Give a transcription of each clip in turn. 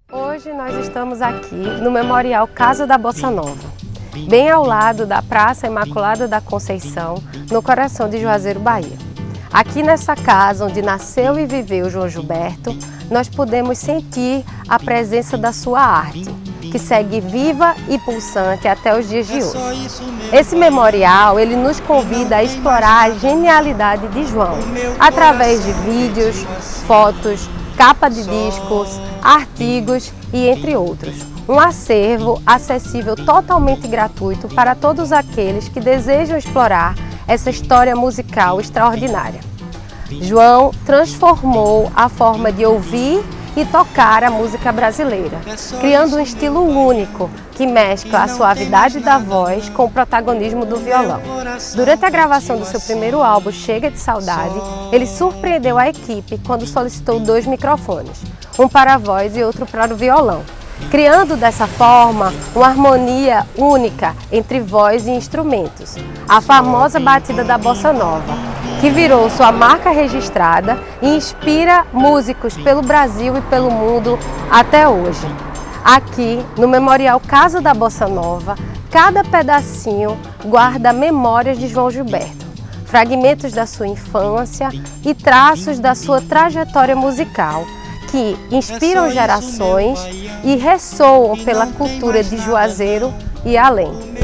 Hoje nós estamos aqui no Memorial Casa da Bossa Nova, bem ao lado da Praça Imaculada da Conceição, no coração de Juazeiro, Bahia. Aqui nessa casa onde nasceu e viveu João Gilberto, nós podemos sentir a presença da sua arte, que segue viva e pulsante até os dias de hoje. Esse memorial, ele nos convida a explorar a genialidade de João, através de vídeos, fotos, capa de discos, artigos e entre outros. Um acervo acessível totalmente gratuito para todos aqueles que desejam explorar essa história musical extraordinária. João transformou a forma de ouvir e tocar a música brasileira, criando um estilo único que mescla a suavidade da voz com o protagonismo do violão. Durante a gravação do seu primeiro álbum, Chega de Saudade, ele surpreendeu a equipe quando solicitou 2 microfones, um para a voz e outro para o violão, criando dessa forma uma harmonia única entre voz e instrumentos, a famosa batida da Bossa Nova, que virou sua marca registrada e inspira músicos pelo Brasil e pelo mundo até hoje. Aqui, no Memorial Casa da Bossa Nova, cada pedacinho guarda memórias de João Gilberto, fragmentos da sua infância e traços da sua trajetória musical, que inspiram gerações e ressoam pela cultura de Juazeiro e além.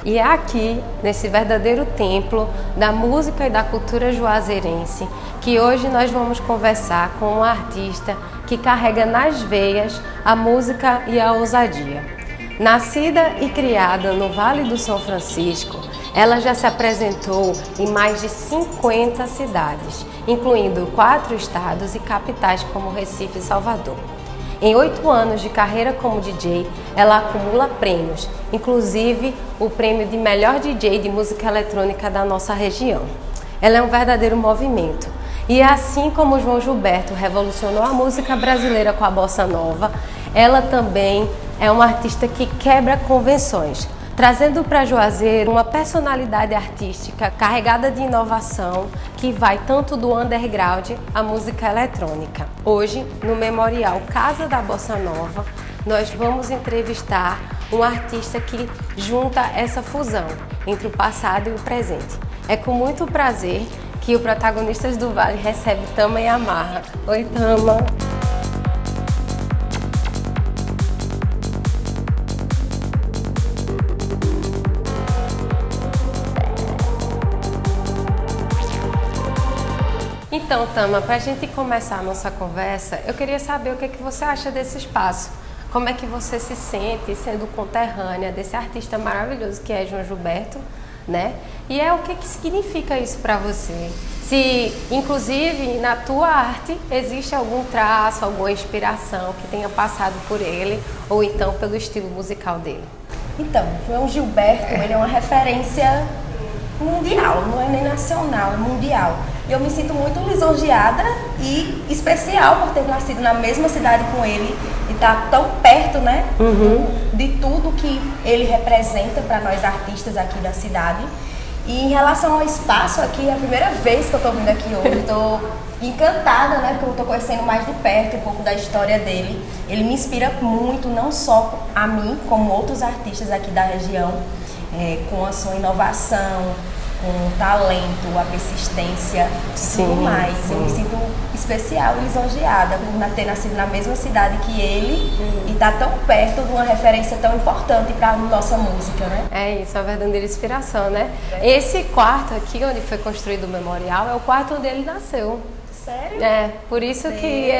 E é aqui, nesse verdadeiro templo da música e da cultura juazeirense, que hoje nós vamos conversar com uma artista que carrega nas veias a música e a ousadia. Nascida e criada no Vale do São Francisco, ela já se apresentou em mais de 50 cidades, incluindo 4 estados e capitais como Recife e Salvador. Em 8 anos de carreira como DJ, ela acumula prêmios, inclusive o prêmio de melhor DJ de música eletrônica da nossa região. Ela é um verdadeiro movimento. E assim como João Gilberto revolucionou a música brasileira com a Bossa Nova, ela também é uma artista que quebra convenções, trazendo para Juazeiro uma personalidade artística carregada de inovação que vai tanto do underground à música eletrônica. Hoje, no Memorial Casa da Bossa Nova, nós vamos entrevistar um artista que junta essa fusão entre o passado e o presente. É com muito prazer que o Protagonistas do Vale recebe Tama Yamarra. Oi, Tama! Então, Tama, para a gente começar a nossa conversa, eu queria saber o que você acha desse espaço. Como é que você se sente sendo conterrânea desse artista maravilhoso que é João Gilberto, né? E o que significa isso para você? Se, inclusive, na tua arte existe algum traço, alguma inspiração que tenha passado por ele ou então pelo estilo musical dele? Então, João Gilberto, ele é uma referência mundial, não é nem nacional, é mundial. E eu me sinto muito lisonjeada e especial por ter nascido na mesma cidade com ele e estar tão perto, né, de tudo que ele representa para nós artistas aqui da cidade. E em relação ao espaço aqui, é a primeira vez que eu estou vindo aqui hoje, estou encantada, né, porque eu estou conhecendo mais de perto um pouco da história dele. Ele me inspira muito, não só a mim, como outros artistas aqui da região, com a sua inovação, com o talento, a persistência e tudo mais. Sim. Eu me sinto especial e lisonjeada por ter nascido na mesma cidade que ele e estar tão perto de uma referência tão importante para a nossa música, né? É isso, a verdadeira inspiração, né? Esse quarto aqui, onde foi construído o memorial, é o quarto onde ele nasceu. Sério? É, por isso que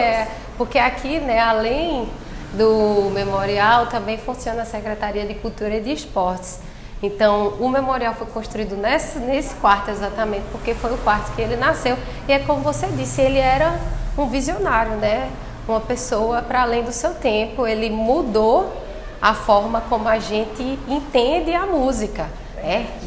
porque aqui, né, além do memorial, também funciona a Secretaria de Cultura e de Esportes. Então, o memorial foi construído nesse quarto exatamente porque foi o quarto que ele nasceu. E é como você disse, ele era um visionário, né? Uma pessoa para além do seu tempo. Ele mudou a forma como a gente entende a música.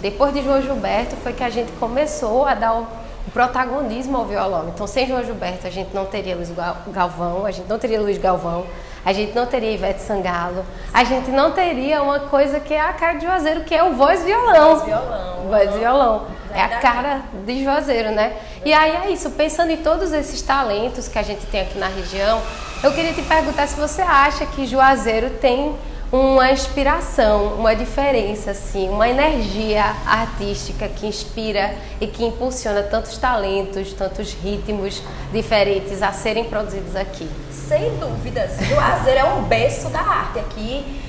Depois de João Gilberto foi que a gente começou a dar o protagonismo ao violão. Então, sem João Gilberto, a gente não teria Luiz Galvão, a gente não teria Luiz Galvão, a gente não teria Ivete Sangalo, a gente não teria uma coisa que é a cara de Juazeiro, que é o voz-violão. Voz-violão. Voz-violão. É a cara de Juazeiro, né? E aí é isso, pensando em todos esses talentos que a gente tem aqui na região, eu queria te perguntar se você acha que Juazeiro tem uma inspiração, uma diferença, assim, uma energia artística que inspira e que impulsiona tantos talentos, tantos ritmos diferentes a serem produzidos aqui. Sem dúvidas, Juazeiro é um berço da arte aqui.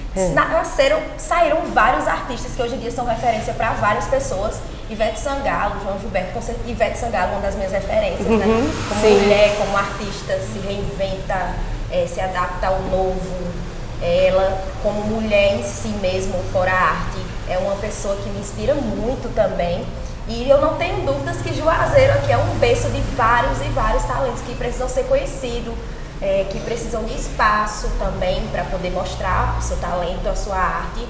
Saíram vários artistas que hoje em dia são referência para várias pessoas. Ivete Sangalo, João Gilberto, Ivete Sangalo, uma das minhas referências, né? Como mulher, como artista, se reinventa, se adapta ao novo. Ela, como mulher em si mesmo, fora a arte, é uma pessoa que me inspira muito também. E eu não tenho dúvidas que Juazeiro aqui é um berço de vários e vários talentos que precisam ser conhecidos, que precisam de espaço também para poder mostrar o seu talento, a sua arte.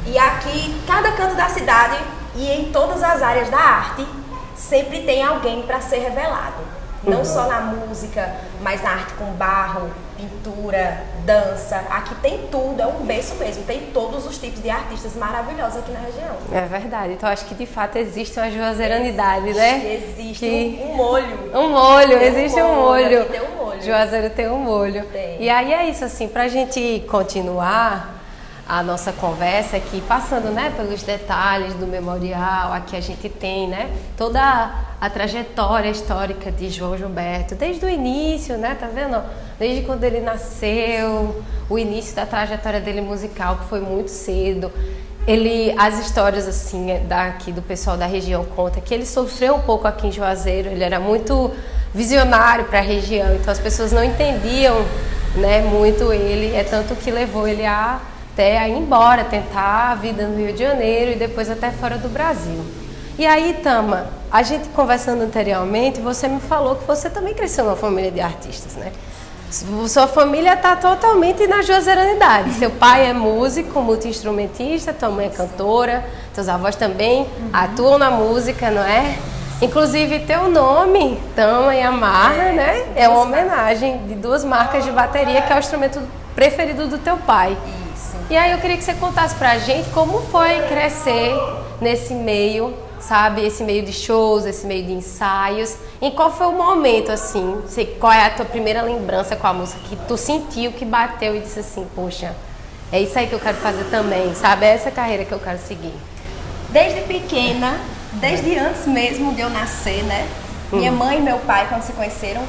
E aqui, cada canto da cidade e em todas as áreas da arte, sempre tem alguém para ser revelado. Não só na música, mas na arte com barro, pintura, dança. Aqui tem tudo, é um berço mesmo. Tem todos os tipos de artistas maravilhosos aqui na região. É verdade. Então acho que de fato existe uma juazeiranidade, né? Existe um molho. Um molho, existe um molho. Aqui tem um molho. Juazeiro tem um molho. Tem. E aí é isso, assim, pra gente continuar a nossa conversa aqui, passando, né, pelos detalhes do memorial. Aqui a gente tem, né, toda a trajetória histórica de João Gilberto, desde o início, né, tá vendo? Desde quando ele nasceu, o início da trajetória dele musical, que foi muito cedo. As histórias, assim, daqui do pessoal da região conta que ele sofreu um pouco aqui em Juazeiro, ele era muito visionário para a região, então as pessoas não entendiam, né, muito ele, é tanto que levou ele até a ir embora, tentar a vida no Rio de Janeiro e depois até fora do Brasil. E aí, Tama, a gente conversando anteriormente, você me falou que você também cresceu numa família de artistas, né? Sua família está totalmente na juazeiranidade. Seu pai é músico, multi-instrumentista, tua mãe é cantora, seus avós também atuam na música, não é? Inclusive, teu nome, Tama e Amarra, né? É uma homenagem de duas marcas de bateria, que é o instrumento preferido do teu pai. Isso. E aí eu queria que você contasse pra gente como foi crescer nesse meio, sabe? Esse meio de shows, esse meio de ensaios. E qual foi o momento, assim? Qual é a tua primeira lembrança com a música que tu sentiu, que bateu e disse assim, poxa, é isso aí que eu quero fazer também, sabe? É essa carreira que eu quero seguir. Desde pequena, desde antes mesmo de eu nascer, né? Minha mãe e meu pai, quando se conheceram,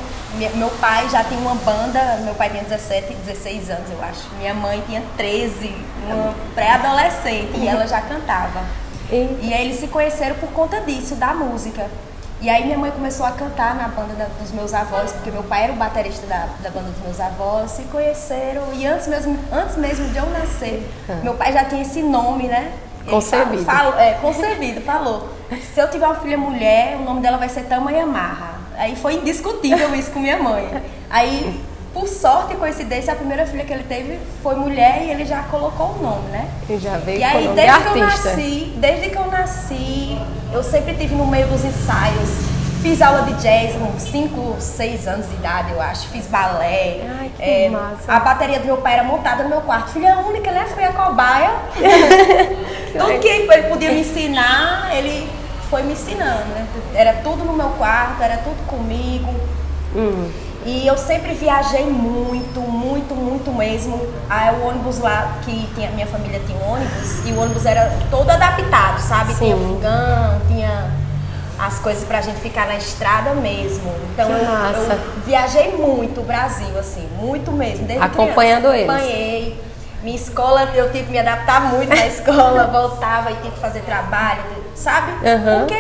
meu pai já tinha uma banda, meu pai tinha 17, 16 anos, eu acho. Minha mãe tinha 13, uma pré-adolescente, e ela já cantava. E aí eles se conheceram por conta disso, da música. E aí minha mãe começou a cantar na banda dos meus avós, porque meu pai era o baterista da banda dos meus avós, se conheceram. E antes mesmo de eu nascer, meu pai já tinha esse nome, né? Concebido. Concebido, falou. Se eu tiver uma filha mulher, o nome dela vai ser Tama e Amarra. Aí foi indiscutível isso com minha mãe. Aí, por sorte e coincidência, a primeira filha que ele teve foi mulher e ele já colocou o nome, né? E já veio com o nome de artista. Desde que eu nasci, eu sempre estive no meio dos ensaios. Fiz aula de jazz com 5, 6 anos de idade, eu acho. Fiz balé. Ai, que massa. A bateria do meu pai era montada no meu quarto. Filha única, né? Fui a cobaia. Tudo que ele podia me ensinar, ele foi me ensinando, né? Era tudo no meu quarto, era tudo comigo. E eu sempre viajei muito, muito, muito mesmo. Aí o ônibus lá, minha família tinha um ônibus, e o ônibus era todo adaptado, sabe? Sim. Tinha fogão, tinha as coisas pra gente ficar na estrada mesmo. Então eu viajei muito o Brasil, assim, muito mesmo. Desde acompanhando criança, acompanhei. Minha escola, eu tive que me adaptar muito na escola, voltava e tinha que fazer trabalho, sabe? Porque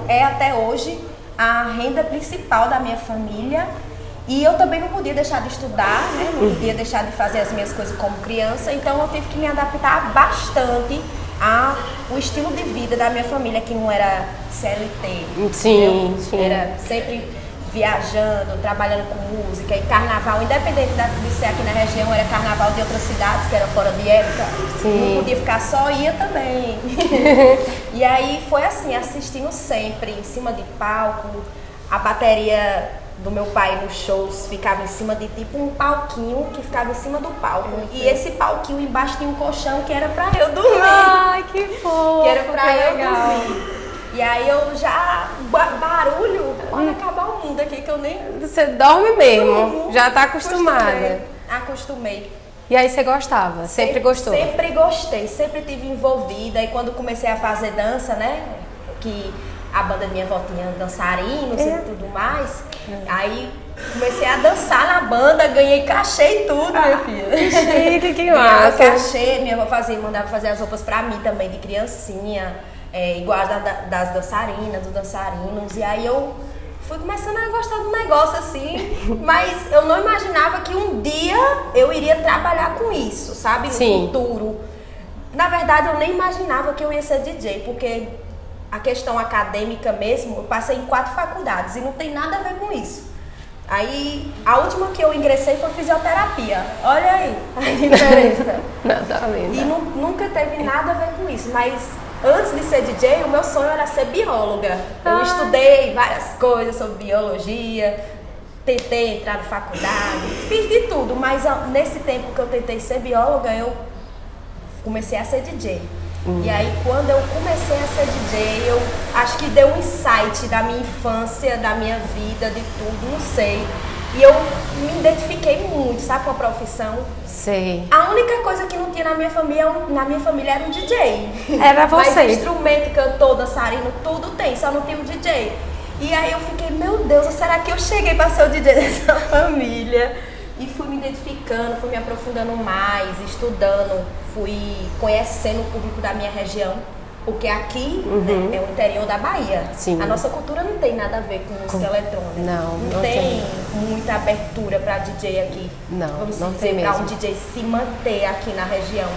é até hoje a renda principal da minha família. E eu também não podia deixar de estudar, né? Não podia deixar de fazer as minhas coisas como criança. Então eu tive que me adaptar bastante o estilo de vida da minha família, que não era CLT. Sim. Era sempre viajando, trabalhando com música e carnaval, independente de ser aqui na região, era carnaval de outras cidades, que era fora de época. Não podia ficar só, ia também. E aí foi assim, assistindo sempre, em cima de palco, a bateria do meu pai nos shows ficava em cima de tipo um palquinho que ficava em cima do palco. E esse palquinho embaixo tinha um colchão que era pra eu dormir. Ai, que fofo! Que era pra eu dormir. E aí eu já, barulho, pode acabar o mundo aqui que eu nem... Você dorme mesmo, já tá acostumada. Acostumei. E aí você gostava? Sempre gostou? Sempre gostei, sempre tive envolvida. E quando comecei a fazer dança, né, que a banda da minha avó tinha dançarinos e tudo mais, aí comecei a dançar na banda, ganhei cachê e tudo, minha filha. Que chique, que Ganhava massa. cachê, minha avó mandava fazer as roupas pra mim também, de criancinha, igual as das dançarinas, dos dançarinos. E aí eu fui começando a gostar do negócio assim, mas eu não imaginava que um dia eu iria trabalhar com isso, sabe? No Sim. futuro. Na verdade, eu nem imaginava que eu ia ser DJ, porque a questão acadêmica mesmo, eu passei em 4 faculdades e não tem nada a ver com isso. Aí, a última que eu ingressei foi fisioterapia. Olha aí a diferença. Nada a ver. E nunca teve nada a ver com isso, mas antes de ser DJ, o meu sonho era ser bióloga. Eu estudei várias coisas sobre biologia, tentei entrar na faculdade, fiz de tudo, mas nesse tempo que eu tentei ser bióloga, eu comecei a ser DJ. E aí, quando eu comecei a ser DJ, eu acho que deu um insight da minha infância, da minha vida, de tudo, não sei. E eu me identifiquei muito, sabe, com a profissão. Sei. A única coisa que não tinha na minha família era um DJ. Era você. Mas instrumento, cantor, dançarino, tudo tem, só não tem um DJ. E aí eu fiquei, meu Deus, será que eu cheguei para ser o DJ dessa família? E fui me identificando, fui me aprofundando mais, estudando, fui conhecendo o público da minha região. Porque aqui, né, é o interior da Bahia. Sim. A nossa cultura não tem nada a ver com música eletrônica. Não tem muita abertura para DJ aqui. Não, Vamos não dizer, tem para mesmo. um DJ se manter aqui na região.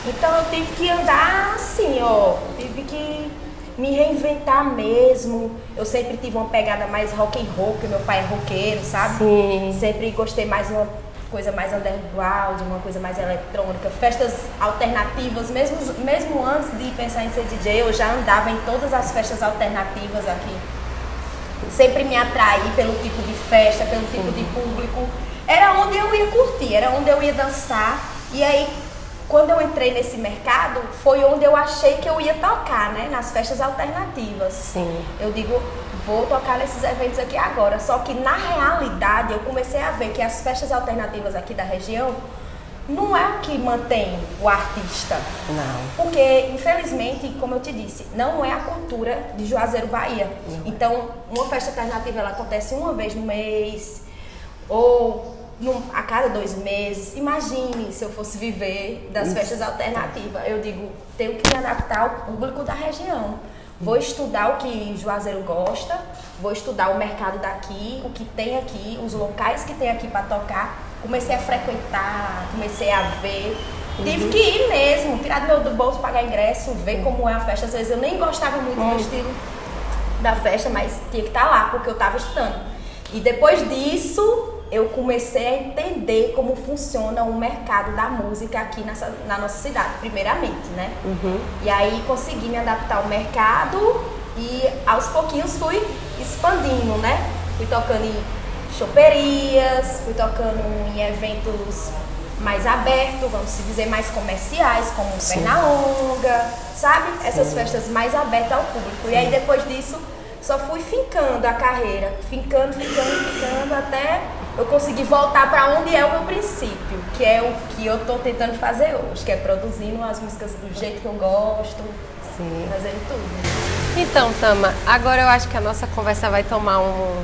Então eu tive que andar assim, ó. Tive que me reinventar mesmo. Eu sempre tive uma pegada mais rock and roll, porque meu pai é roqueiro, sabe? Sim. Sempre gostei mais de uma coisa mais underground, uma coisa mais eletrônica, festas alternativas, mesmo antes de pensar em ser DJ, eu já andava em todas as festas alternativas aqui. Sempre me atraí pelo tipo de festa, pelo tipo de público. Era onde eu ia curtir, era onde eu ia dançar. E aí, quando eu entrei nesse mercado, foi onde eu achei que eu ia tocar, né? Nas festas alternativas. Sim. Eu digo, vou tocar nesses eventos aqui agora. Só que na realidade eu comecei a ver que as festas alternativas aqui da região não é o que mantém o artista. Não. Porque, infelizmente, como eu te disse, não é a cultura de Juazeiro, Bahia. Então, uma festa alternativa ela acontece uma vez no mês ou a cada 2 meses. Imagine se eu fosse viver das festas alternativas. Eu digo, tenho que me adaptar ao público da região. Vou estudar o que Juazeiro gosta, vou estudar o mercado daqui, o que tem aqui, os locais que tem aqui para tocar. Comecei a frequentar, comecei a ver. Tive que ir mesmo, tirar do bolso, pagar ingresso, ver como é a festa. Às vezes eu nem gostava muito do estilo da festa, mas tinha que estar lá, porque eu estava estudando. E depois disso, eu comecei a entender como funciona o mercado da música aqui na nossa cidade, primeiramente, né? E aí consegui me adaptar ao mercado e aos pouquinhos fui expandindo, né? Fui tocando em choperias, fui tocando em eventos mais abertos, vamos dizer, mais comerciais, como Pernalonga, sabe? Essas festas mais abertas ao público. E aí depois disso, só fui fincando a carreira, fincando, até eu conseguir voltar para onde é o meu princípio, que é o que eu tô tentando fazer hoje, que é produzindo as músicas do jeito que eu gosto, fazendo tudo. Então, Tama, agora eu acho que a nossa conversa vai tomar um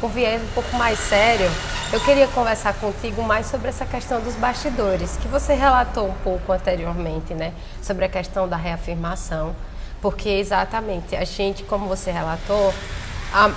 viés um pouco mais sério. Eu queria conversar contigo mais sobre essa questão dos bastidores, que você relatou um pouco anteriormente, né? Sobre a questão da reafirmação, porque exatamente, a gente, como você relatou,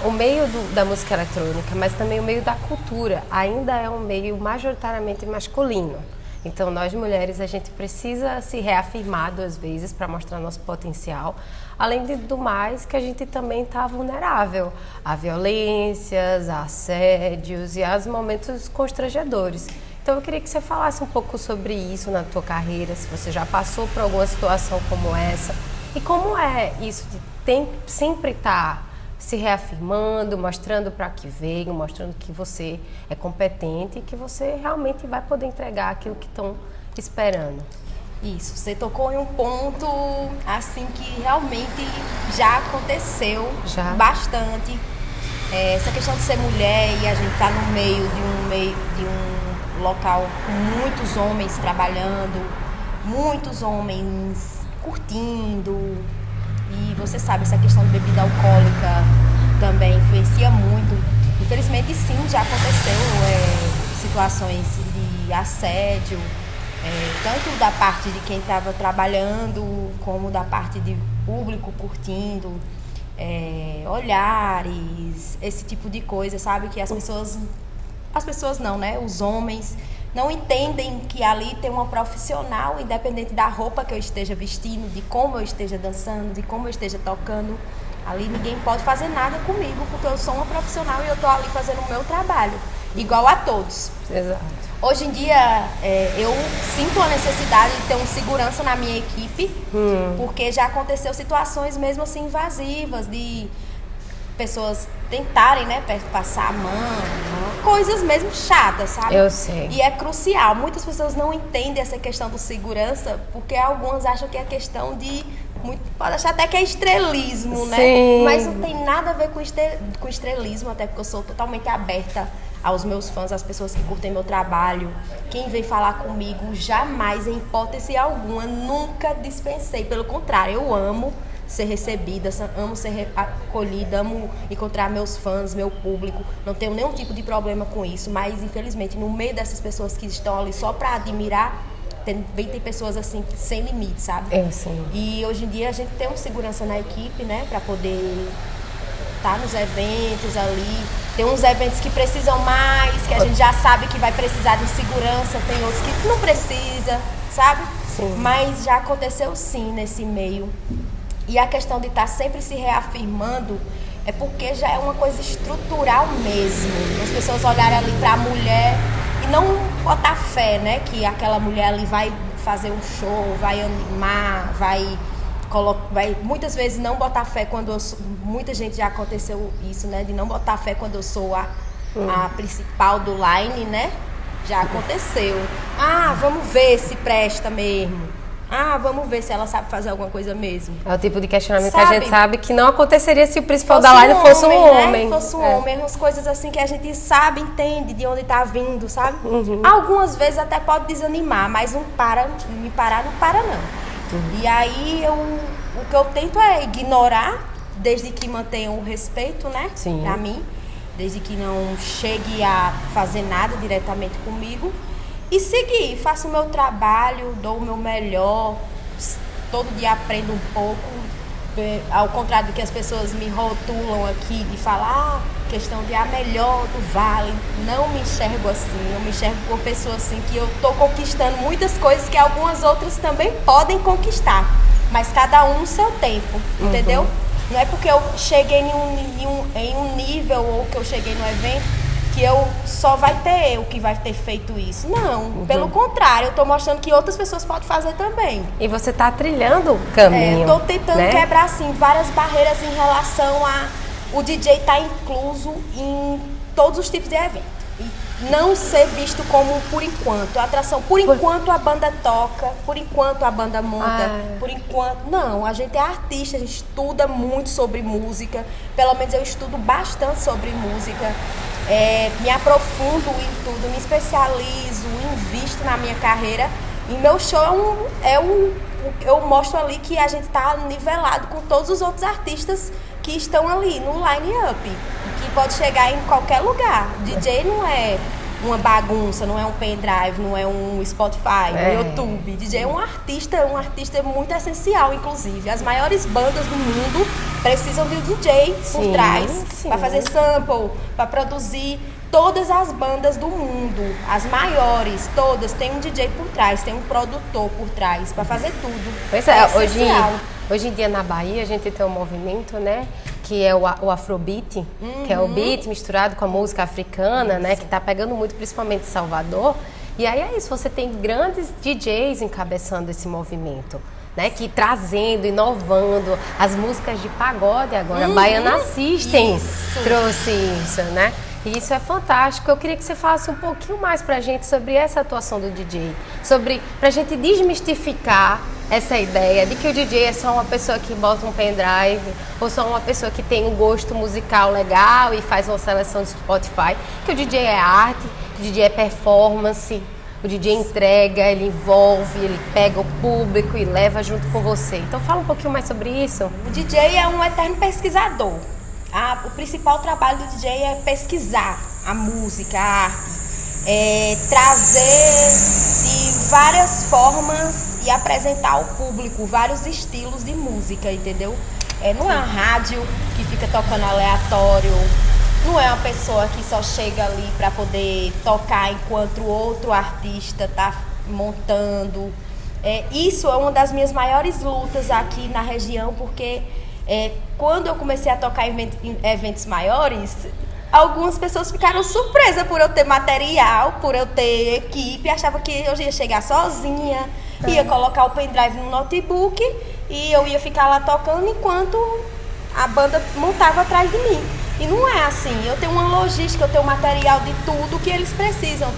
o meio da música eletrônica, mas também o meio da cultura, ainda é um meio majoritariamente masculino. Então, nós mulheres, a gente precisa se reafirmar 2 vezes para mostrar nosso potencial. Além do mais, que a gente também está vulnerável a violências, a assédios e a momentos constrangedores. Então, eu queria que você falasse um pouco sobre isso na tua carreira, se você já passou por alguma situação como essa. E como é isso de sempre estar se reafirmando, mostrando para que veio, mostrando que você é competente e que você realmente vai poder entregar aquilo que estão esperando. Isso, você tocou em um ponto assim que realmente já aconteceu bastante. Essa questão de ser mulher e a gente estar no meio de um local com muitos homens trabalhando, muitos homens curtindo. E você sabe, essa questão de bebida alcoólica também influencia muito. Infelizmente sim, já aconteceu situações de assédio. Tanto da parte de quem estava trabalhando, como da parte de público curtindo, olhares, esse tipo de coisa, sabe? Que as pessoas não, né? Os homens não entendem que ali tem uma profissional, independente da roupa que eu esteja vestindo, de como eu esteja dançando, de como eu esteja tocando. Ali ninguém pode fazer nada comigo, porque eu sou uma profissional e eu estou ali fazendo o meu trabalho, igual a todos. Exato. Hoje em dia, eu sinto a necessidade de ter um segurança na minha equipe, porque já aconteceu situações mesmo assim invasivas, de pessoas tentarem, né, passar a mão, coisas mesmo chatas, sabe? Eu sei. E é crucial. Muitas pessoas não entendem essa questão do segurança, porque algumas acham que é questão de... pode achar até que é estrelismo, né? Sim. Mas não tem nada a ver com estrelismo, até porque eu sou totalmente aberta aos meus fãs, às pessoas que curtem meu trabalho. Quem vem falar comigo, jamais, em hipótese alguma, nunca dispensei. Pelo contrário, eu amo ser recebida, amo ser acolhida, amo encontrar meus fãs, meu público. Não tenho nenhum tipo de problema com isso, mas infelizmente no meio dessas pessoas que estão ali só para admirar, tem pessoas assim sem limite, sabe? Sim. E hoje em dia a gente tem um segurança na equipe, né, para poder estar nos eventos ali. Tem uns eventos que precisam mais, que a gente já sabe que vai precisar de segurança, tem outros que não precisa, sabe? Sim. Mas já aconteceu sim nesse meio. E a questão de estar sempre se reafirmando é porque já é uma coisa estrutural mesmo. As pessoas olharem ali para a mulher e não botar fé, né? Que aquela mulher ali vai fazer um show, vai animar, vai muitas vezes não botar fé quando muita gente já aconteceu isso, né? De não botar fé quando eu sou a principal do line, né? Já aconteceu. Vamos ver se presta mesmo. Vamos ver se ela sabe fazer alguma coisa mesmo. É o tipo de questionamento que a gente sabe que não aconteceria se o principal da line fosse um homem. Né? Fosse um homem, umas coisas assim que a gente sabe, entende de onde tá vindo, sabe? Algumas vezes até pode desanimar, mas não para não. E aí o que eu tento é ignorar, desde que mantenha o respeito, né? Sim. Pra mim, desde que não chegue a fazer nada diretamente comigo. E seguir, faço o meu trabalho, dou o meu melhor, todo dia aprendo um pouco, ao contrário do que as pessoas me rotulam aqui, de falar, questão de a melhor do Vale, não me enxergo assim, eu me enxergo por pessoa assim, que eu tô conquistando muitas coisas que algumas outras também podem conquistar, mas cada um no seu tempo, entendeu? Não é porque eu cheguei em um nível ou que eu cheguei no evento, que eu só vai ter eu que vai ter feito isso. Não, pelo contrário, eu tô mostrando que outras pessoas podem fazer também. E você tá trilhando o caminho. Tô tentando, né, quebrar, assim, várias barreiras em relação a o DJ estar incluso em todos os tipos de evento. E não ser visto como, por enquanto, a atração. Por enquanto a banda toca, por enquanto a banda monta, por enquanto... Não, a gente é artista, a gente estuda muito sobre música. Pelo menos eu estudo bastante sobre música. Me aprofundo em tudo, me especializo, invisto na minha carreira. E meu show eu mostro ali que a gente está nivelado com todos os outros artistas que estão ali no line-up, que pode chegar em qualquer lugar. DJ não é uma bagunça, não é um pendrive, não é um Spotify, no YouTube. DJ é um artista muito essencial, inclusive. As maiores bandas do mundo precisam de um DJ por trás, para fazer sample, para produzir. Todas as bandas do mundo, as maiores, todas, tem um DJ por trás, tem um produtor por trás, para fazer tudo. Pois é, hoje em dia na Bahia a gente tem um movimento, né, que é o Afrobeat, que é o beat misturado com a música africana, né, que tá pegando muito, principalmente em Salvador. E aí é isso, você tem grandes DJs encabeçando esse movimento, né, que trazendo, inovando as músicas de pagode agora. Baiana System trouxe isso, né? Isso é fantástico. Eu queria que você falasse um pouquinho mais pra gente sobre essa atuação do DJ, pra gente desmistificar essa ideia de que o DJ é só uma pessoa que bota um pendrive ou só uma pessoa que tem um gosto musical legal e faz uma seleção de Spotify, que o DJ é arte, que o DJ é performance, o DJ entrega, ele envolve, ele pega o público e leva junto com você. Então fala um pouquinho mais sobre isso. O DJ é um eterno pesquisador. O principal trabalho do DJ é pesquisar a música, a arte, trazer de várias formas e apresentar ao público vários estilos de música, entendeu? Não é uma rádio que fica tocando aleatório, não é uma pessoa que só chega ali para poder tocar enquanto o outro artista está montando. Isso é uma das minhas maiores lutas aqui na região, porque quando eu comecei a tocar em eventos maiores, algumas pessoas ficaram surpresas por eu ter material, por eu ter equipe, achavam que eu ia chegar sozinha, ia colocar o pendrive no notebook e eu ia ficar lá tocando enquanto a banda montava atrás de mim. E não é assim, eu tenho uma logística, eu tenho material de tudo que eles precisam.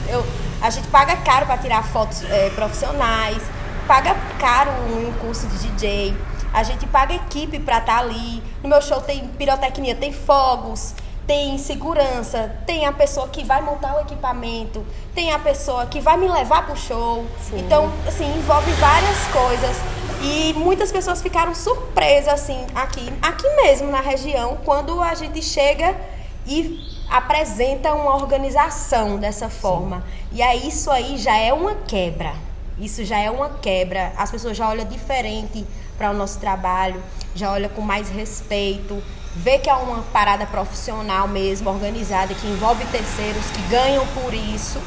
A gente paga caro para tirar fotos profissionais, paga caro um curso de DJ, a gente paga equipe para estar ali. No meu show tem pirotecnia, tem fogos, tem segurança, tem a pessoa que vai montar o equipamento, tem a pessoa que vai me levar pro show. Sim. Então, assim, envolve várias coisas. E muitas pessoas ficaram surpresas, assim, aqui mesmo na região, quando a gente chega e apresenta uma organização dessa forma. Sim. E aí isso aí já é uma quebra. Isso já é uma quebra. As pessoas já olham diferente para o nosso trabalho, já olham com mais respeito, vê que é uma parada profissional mesmo, organizada, que envolve terceiros, que ganham por isso.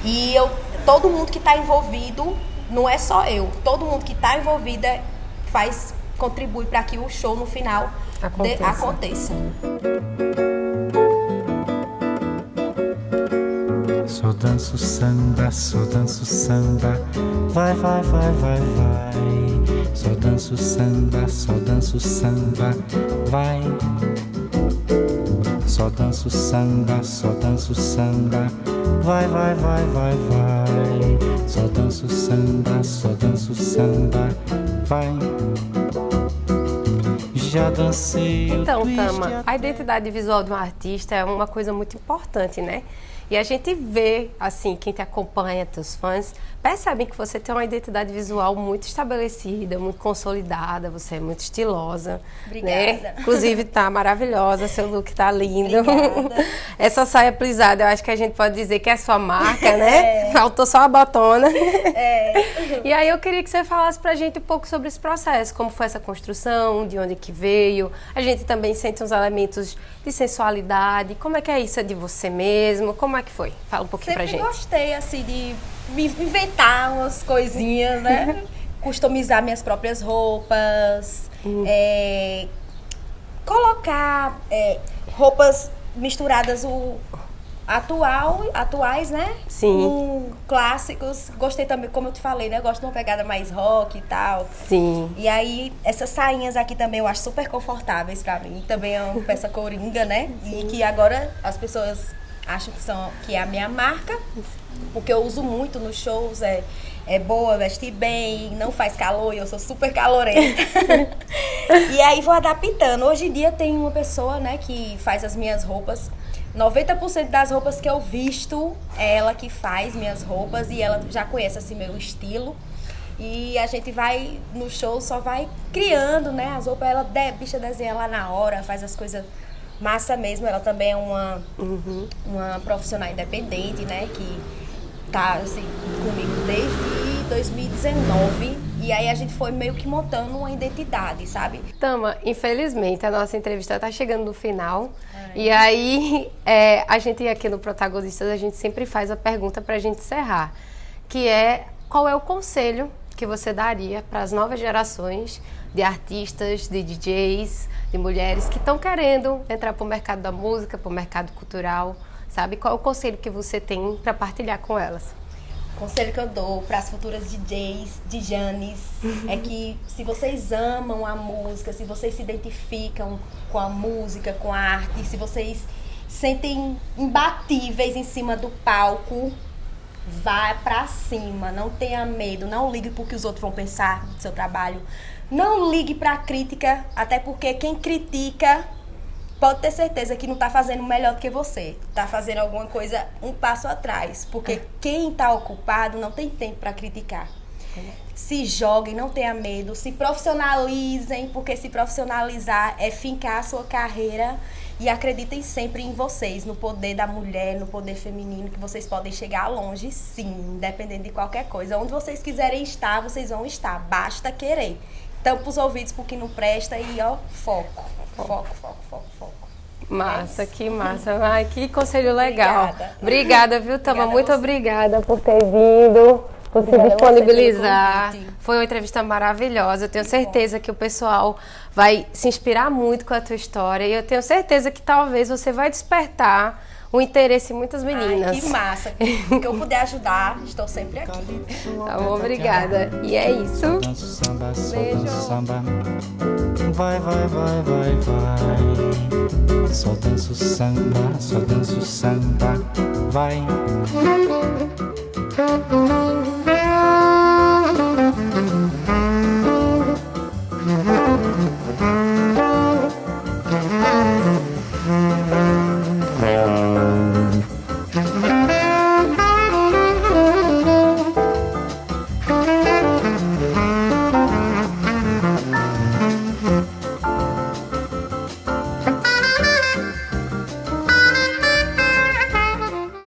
E todo mundo que está envolvido, não é só eu, todo mundo que está envolvida contribui para que o show no final aconteça. Só danço samba, vai, vai, vai, vai, vai. Só danço samba, vai. Só danço samba, vai, vai, vai, vai, vai. Só danço samba, vai. Já dancei. Então, Tama, a identidade visual de um artista é uma coisa muito importante, né? E a gente vê, assim, quem te acompanha, teus fãs, percebem que você tem uma identidade visual muito estabelecida, muito consolidada, você é muito estilosa. Obrigada. Né? Inclusive, tá maravilhosa, seu look tá lindo. Obrigada. Essa saia plisada, eu acho que a gente pode dizer que é sua marca, né? Faltou só a botona. E aí eu queria que você falasse pra gente um pouco sobre esse processo, como foi essa construção, de onde que veio. A gente também sente uns elementos de sensualidade. Como é que é isso de você mesmo? Como é que foi? Fala um pouquinho pra gente. Sempre gostei, assim, de me inventar umas coisinhas, né? Customizar minhas próprias roupas, colocar roupas misturadas atuais, né? Sim. Com clássicos. Gostei também, como eu te falei, né? Gosto de uma pegada mais rock e tal. Sim. E aí, essas sainhas aqui também eu acho super confortáveis pra mim. Também é uma peça coringa, né? Sim. E que agora as pessoas acham que é a minha marca, porque eu uso muito nos shows, é boa, vestir bem, não faz calor e eu sou super calorenta. E aí vou adaptando. Hoje em dia tem uma pessoa, né, que faz as minhas roupas. 90% das roupas que eu visto é ela que faz minhas roupas e ela já conhece assim meu estilo. E a gente vai no show, só vai criando, né, as roupas, bicha desenha lá na hora, faz as coisas massa mesmo. Ela também é uma profissional independente, né, que tá assim, comigo desde 2019. E aí a gente foi meio que montando uma identidade, sabe? Tama, infelizmente a nossa entrevista tá chegando no final. E aí a gente aqui no Protagonistas, a gente sempre faz a pergunta pra gente encerrar, que é: qual é o conselho que você daria para as novas gerações de artistas, de DJs, de mulheres que estão querendo entrar para o mercado da música, para o mercado cultural, sabe? Qual é o conselho que você tem para partilhar com elas? O conselho que eu dou para as futuras DJs, DJs, é que se vocês amam a música, se vocês se identificam com a música, com a arte, se vocês sentem imbatíveis em cima do palco. Vai pra cima, não tenha medo, não ligue pro que os outros vão pensar do seu trabalho. Não ligue pra crítica, até porque quem critica pode ter certeza que não tá fazendo melhor do que você. Tá fazendo alguma coisa um passo atrás, porque quem tá ocupado não tem tempo pra criticar. Se joguem, não tenha medo, se profissionalizem, porque se profissionalizar é fincar a sua carreira e acreditem sempre em vocês, no poder da mulher, no poder feminino, que vocês podem chegar longe, sim, independente de qualquer coisa. Onde vocês quiserem estar, vocês vão estar, basta querer. Tampa os ouvidos porque não presta e, ó, foco, foco, foco, foco, foco. Massa, que massa. Ai, que conselho legal. Obrigada. Obrigada, viu, Tama? Obrigada a Muito você. obrigada por ter vindo, por se Obrigada a você disponibilizar. pelo convite. Foi uma entrevista maravilhosa. Eu tenho certeza que o pessoal vai se inspirar muito com a tua história. E eu tenho certeza que talvez você vai despertar o interesse em muitas meninas. Ai, que massa. O que eu puder ajudar, estou sempre aqui. Tá bom, obrigada. E é isso. Danço samba, só Beijo. danço samba. Vai, vai, vai, vai, vai. Só danço samba, só danço samba. Vai.